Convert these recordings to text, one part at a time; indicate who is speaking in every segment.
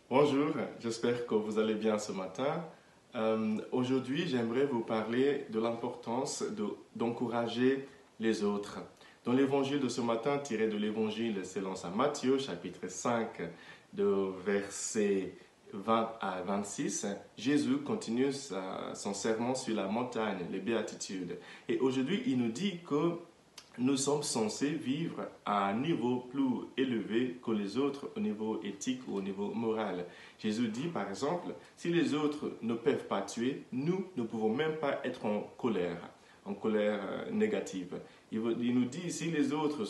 Speaker 1: Bonjour, j'espère que vous allez bien ce matin. Aujourd'hui, j'aimerais vous parler de l'importance d'encourager les autres. Dans l'évangile de ce matin, tiré de l'évangile selon saint Matthieu, chapitre 5, de versets 20 à 26, Jésus continue son sermon sur la montagne, les béatitudes. Et aujourd'hui, il nous dit que nous sommes censés vivre à un niveau plus élevé que les autres au niveau éthique ou au niveau moral. Jésus dit par exemple, si les autres ne peuvent pas tuer, nous ne pouvons même pas être en colère négative. Il nous dit, si les autres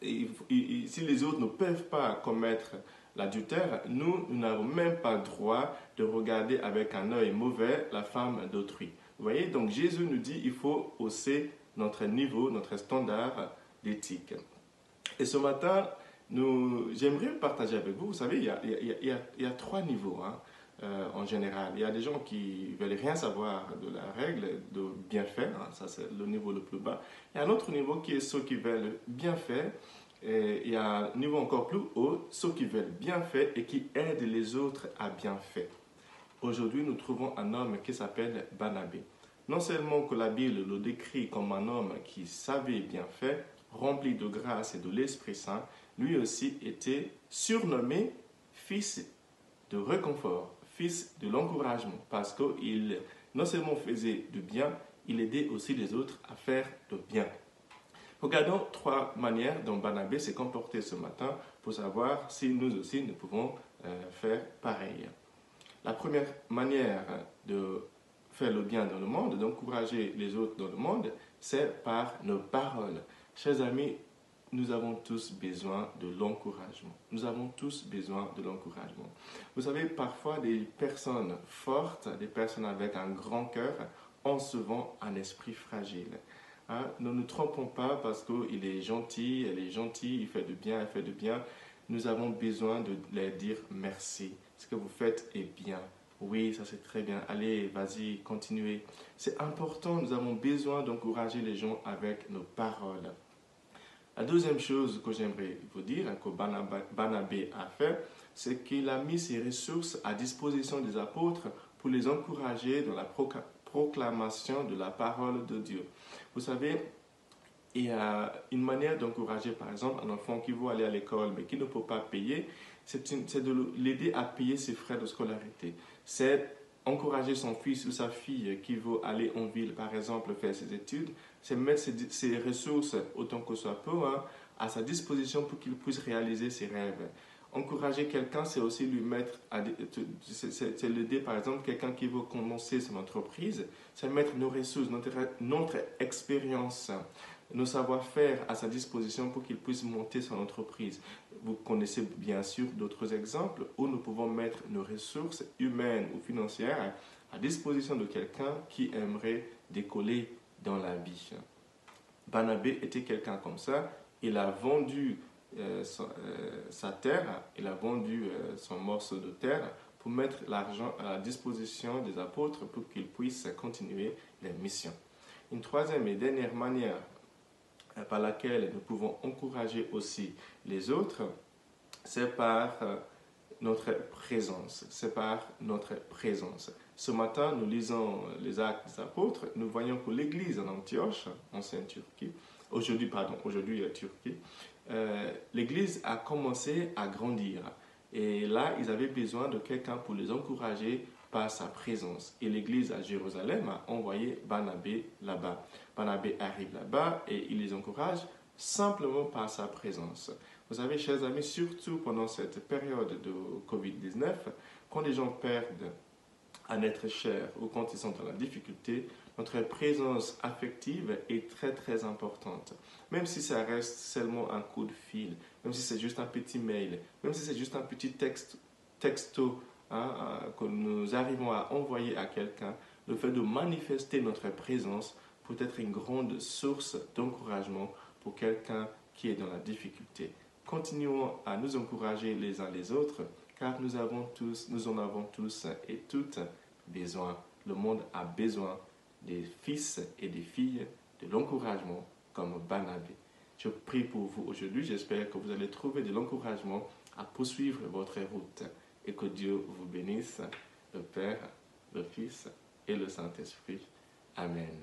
Speaker 1: ne peuvent pas commettre l'adultère, nous n'avons même pas le droit de regarder avec un œil mauvais la femme d'autrui. Vous voyez, donc Jésus nous dit il faut hausser notre niveau, notre standard d'éthique. Et ce matin, j'aimerais partager avec vous, vous savez, il y a trois niveaux en général. Il y a des gens qui ne veulent rien savoir de la règle, de bien faire, ça c'est le niveau le plus bas. Il y a un autre niveau qui est ceux qui veulent bien faire. Et il y a un niveau encore plus haut, ceux qui veulent bien faire et qui aident les autres à bien faire. Aujourd'hui, nous trouvons un homme qui s'appelle Barnabé. Non seulement que la Bible le décrit comme un homme qui savait bien faire, rempli de grâce et de l'Esprit Saint, lui aussi était surnommé fils de réconfort, fils de l'encouragement, parce qu'il non seulement faisait du bien, il aidait aussi les autres à faire du bien. Regardons trois manières dont Barnabé s'est comporté ce matin pour savoir si nous aussi nous pouvons faire pareil. La première manière de faire le bien dans le monde, d'encourager les autres dans le monde, c'est par nos paroles. Chers amis, nous avons tous besoin de l'encouragement. Nous avons tous besoin de l'encouragement. Vous savez, parfois des personnes fortes, des personnes avec un grand cœur, ont souvent un esprit fragile. Ne nous trompons pas parce qu'il est gentil, elle est gentille, il fait du bien, elle fait du bien. Nous avons besoin de leur dire merci. Ce que vous faites est bien. Oui, ça c'est très bien. Allez, vas-y, continuez. C'est important, nous avons besoin d'encourager les gens avec nos paroles. La deuxième chose que j'aimerais vous dire, que Barnabé a fait, c'est qu'il a mis ses ressources à disposition des apôtres pour les encourager dans la proclamation de la parole de Dieu. Vous savez, il y a une manière d'encourager, par exemple, un enfant qui veut aller à l'école mais qui ne peut pas payer, c'est de l'aider à payer ses frais de scolarité. C'est encourager son fils ou sa fille qui veut aller en ville, par exemple, faire ses études, c'est mettre ses ressources autant que soit peu à sa disposition pour qu'il puisse réaliser ses rêves. Encourager quelqu'un, c'est aussi lui mettre, c'est l'aider, par exemple, quelqu'un qui veut commencer son entreprise, c'est mettre nos ressources, notre expérience, nos savoir-faire à sa disposition pour qu'il puisse monter son entreprise. Vous connaissez bien sûr d'autres exemples où nous pouvons mettre nos ressources humaines ou financières à disposition de quelqu'un qui aimerait décoller dans la vie. Barnabé était quelqu'un comme ça. Il a vendu sa terre, il a vendu son morceau de terre pour mettre l'argent à la disposition des apôtres pour qu'ils puissent continuer leur mission. Une troisième et dernière manière par laquelle nous pouvons encourager aussi les autres, c'est par notre présence. C'est par notre présence. Ce matin, nous lisons les Actes des Apôtres. Nous voyons que l'Église en Antioche, ancienne Turquie, aujourd'hui Turquie, l'Église a commencé à grandir. Et là, ils avaient besoin de quelqu'un pour les encourager par sa présence. Et l'Église à Jérusalem a envoyé Barnabé là-bas. Barnabé arrive là-bas et il les encourage simplement par sa présence. Vous savez, chers amis, surtout pendant cette période de Covid-19, quand les gens perdent un être cher ou quand ils sont dans la difficulté, notre présence affective est très très importante. Même si ça reste seulement un coup de fil, même si c'est juste un petit mail, même si c'est juste un petit texto que nous arrivons à envoyer à quelqu'un, le fait de manifester notre présence peut être une grande source d'encouragement pour quelqu'un qui est dans la difficulté. Continuons à nous encourager les uns les autres, car nous en avons tous et toutes besoin. Le monde a besoin des fils et des filles de l'encouragement comme Barnabé. Je prie pour vous aujourd'hui, j'espère que vous allez trouver de l'encouragement à poursuivre votre route. et que Dieu vous bénisse, le Père, le Fils et le Saint-Esprit. Amen.